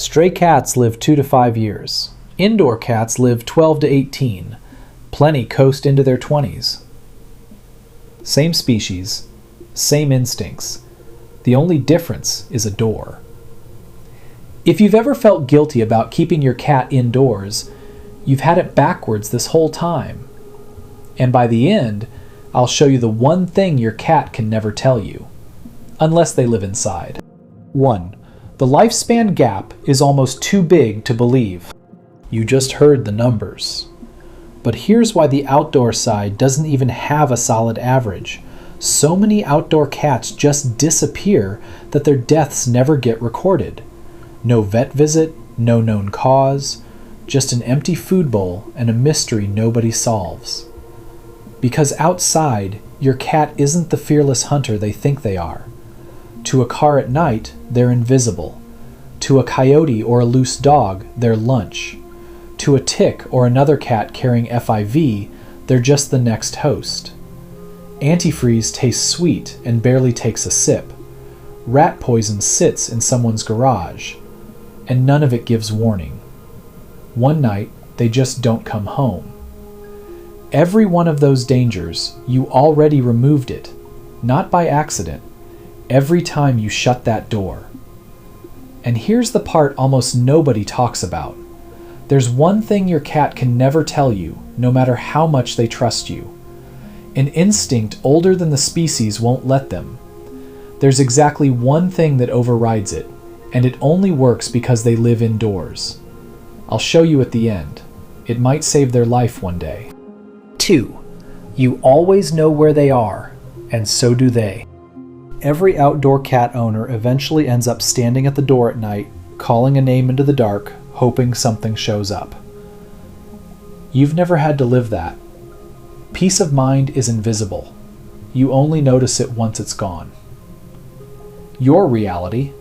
Stray cats live 2 to 5 years. Indoor cats live 12 to 18. Plenty coast into their 20s. Same species, same instincts. The only difference is a door. If you've ever felt guilty about keeping your cat indoors, you've had it backwards this whole time. And by the end, I'll show you the one thing your cat can never tell you, unless they live inside. 1. The lifespan gap is almost too big to believe. You just heard the numbers. But here's why the outdoor side doesn't even have a solid average. So many outdoor cats just disappear that their deaths never get recorded. No vet visit, no known cause, just an empty food bowl and a mystery nobody solves. Because outside, your cat isn't the fearless hunter they think they are. To a car at night, they're invisible. To a coyote or a loose dog, they're lunch. To a tick or another cat carrying FIV, they're just the next host. Antifreeze tastes sweet and barely takes a sip. Rat poison sits in someone's garage, and none of it gives warning. One night, they just don't come home. Every one of those dangers, you already removed it, not by accident, every time you shut that door. And here's the part almost nobody talks about. There's one thing your cat can never tell you, no matter how much they trust you. An instinct older than the species won't let them. There's exactly one thing that overrides it, and it only works because they live indoors. I'll show you at the end. It might save their life one day. 2. You always know where they are, and so do they. Every outdoor cat owner eventually ends up standing at the door at night, calling a name into the dark, hoping something shows up. You've never had to live that. Peace of mind is invisible. You only notice it once it's gone. Your reality,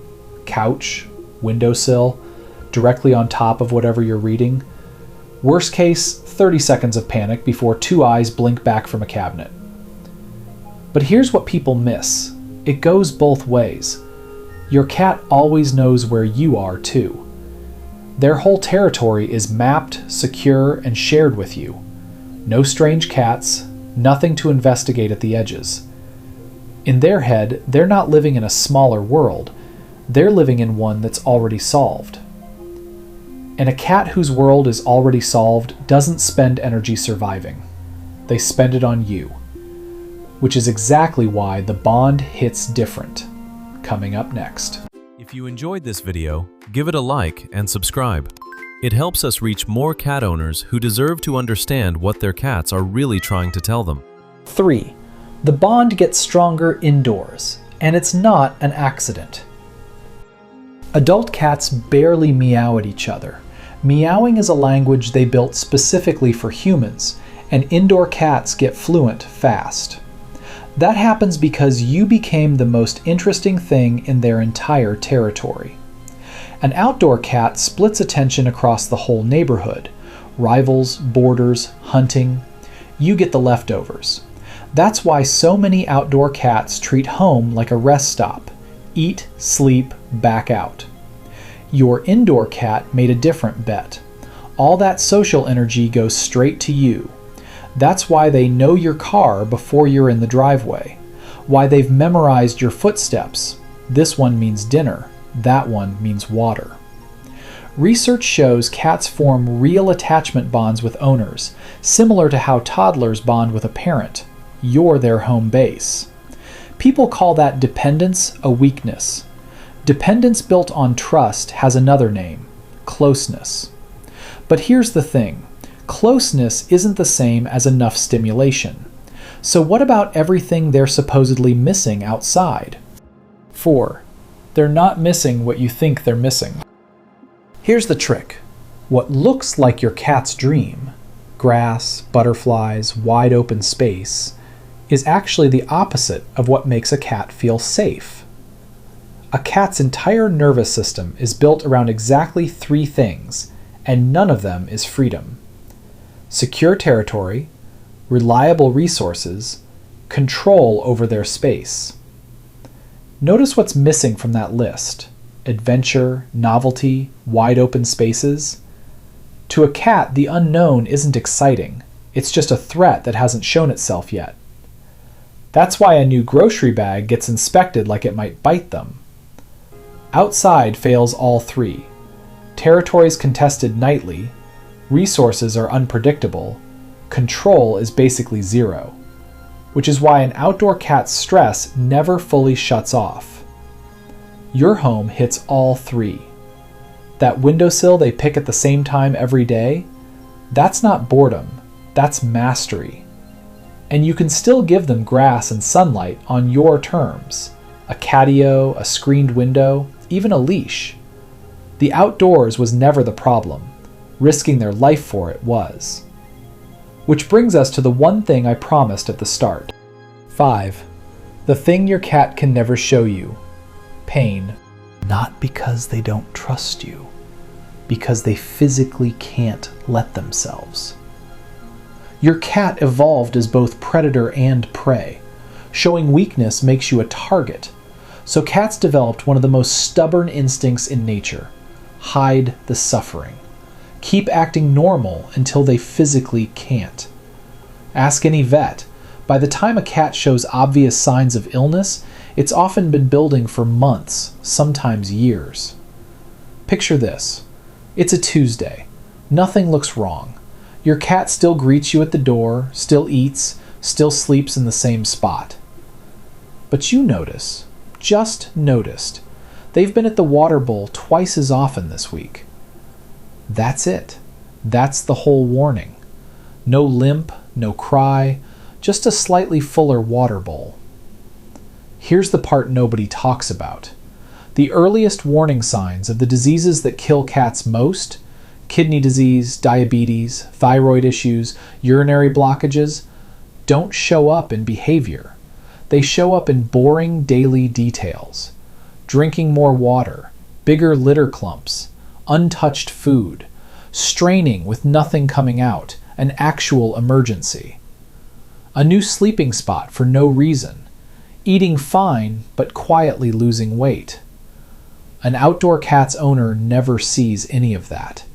couch, windowsill, directly on top of whatever you're reading. Worst case, 30 seconds of panic before 2 eyes blink back from a cabinet. But here's what people miss. It goes both ways. Your cat always knows where you are too. Their whole territory is mapped, secure, and shared with you. No strange cats, nothing to investigate at the edges. In their head, they're not living in a smaller world. They're living in one that's already solved. And a cat whose world is already solved doesn't spend energy surviving. They spend it on you. Which is exactly why the bond hits different. Coming up next. If you enjoyed this video, give it a like and subscribe. It helps us reach more cat owners who deserve to understand what their cats are really trying to tell them. 3. The bond gets stronger indoors, and it's not an accident. Adult cats barely meow at each other. Meowing is a language they built specifically for humans, and indoor cats get fluent fast. That happens because you became the most interesting thing in their entire territory. An outdoor cat splits attention across the whole neighborhood. Rivals, boarders, hunting. You get the leftovers. That's why so many outdoor cats treat home like a rest stop. Eat, sleep, back out. Your indoor cat made a different bet. All that social energy goes straight to you. That's why they know your car before you're in the driveway. Why they've memorized your footsteps. This one means dinner. That one means water. Research shows cats form real attachment bonds with owners, similar to how toddlers bond with a parent. You're their home base. People call that dependence a weakness. Dependence built on trust has another name, closeness. But here's the thing. Closeness isn't the same as enough stimulation. So what about everything they're supposedly missing outside? 4. They're not missing what you think they're missing. Here's the trick. What looks like your cat's dream, grass, butterflies, wide open space, is actually the opposite of what makes a cat feel safe. A cat's entire nervous system is built around exactly 3 things, and none of them is freedom. Secure territory, reliable resources, control over their space. Notice what's missing from that list. adventure, novelty, wide open spaces. To a cat, the unknown isn't exciting. It's just a threat that hasn't shown itself yet. That's why a new grocery bag gets inspected like it might bite them. Outside fails all three. Territories contested nightly, resources are unpredictable, control is basically zero, which is why an outdoor cat's stress never fully shuts off. Your home hits all three. That windowsill they pick at the same time every day, that's not boredom, that's mastery. And you can still give them grass and sunlight on your terms. A catio, a screened window, even a leash. The outdoors was never the problem. Risking their life for it was. Which brings us to the one thing I promised at the start. 5. The thing your cat can never show you. Pain. Not because they don't trust you. Because they physically can't let themselves. Your cat evolved as both predator and prey. Showing weakness makes you a target. So cats developed one of the most stubborn instincts in nature. Hide the suffering. Keep acting normal until they physically can't. Ask any vet. By the time a cat shows obvious signs of illness, it's often been building for months, sometimes years. Picture this. It's a Tuesday. Nothing looks wrong. Your cat still greets you at the door, still eats, still sleeps in the same spot. But you notice, just noticed, they've been at the water bowl twice as often this week. That's it. That's the whole warning. No limp, no cry, just a slightly fuller water bowl. Here's the part nobody talks about. The earliest warning signs of the diseases that kill cats most, kidney disease, diabetes, thyroid issues, urinary blockages, don't show up in behavior. They show up in boring daily details. Drinking more water, bigger litter clumps, untouched food, straining with nothing coming out, an actual emergency. A new sleeping spot for no reason, eating fine but quietly losing weight. An outdoor cat's owner never sees any of that.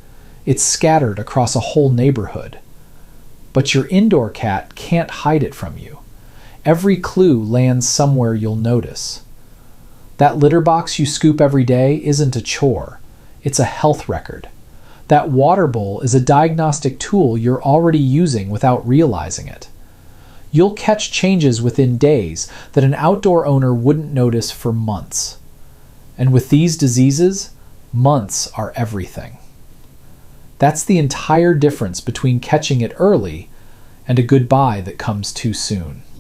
It's scattered across a whole neighborhood. But your indoor cat can't hide it from you. Every clue lands somewhere you'll notice. That litter box you scoop every day isn't a chore. It's a health record. That water bowl is a diagnostic tool you're already using without realizing it. You'll catch changes within days that an outdoor owner wouldn't notice for months. And with these diseases, months are everything. That's the entire difference between catching it early and a goodbye that comes too soon.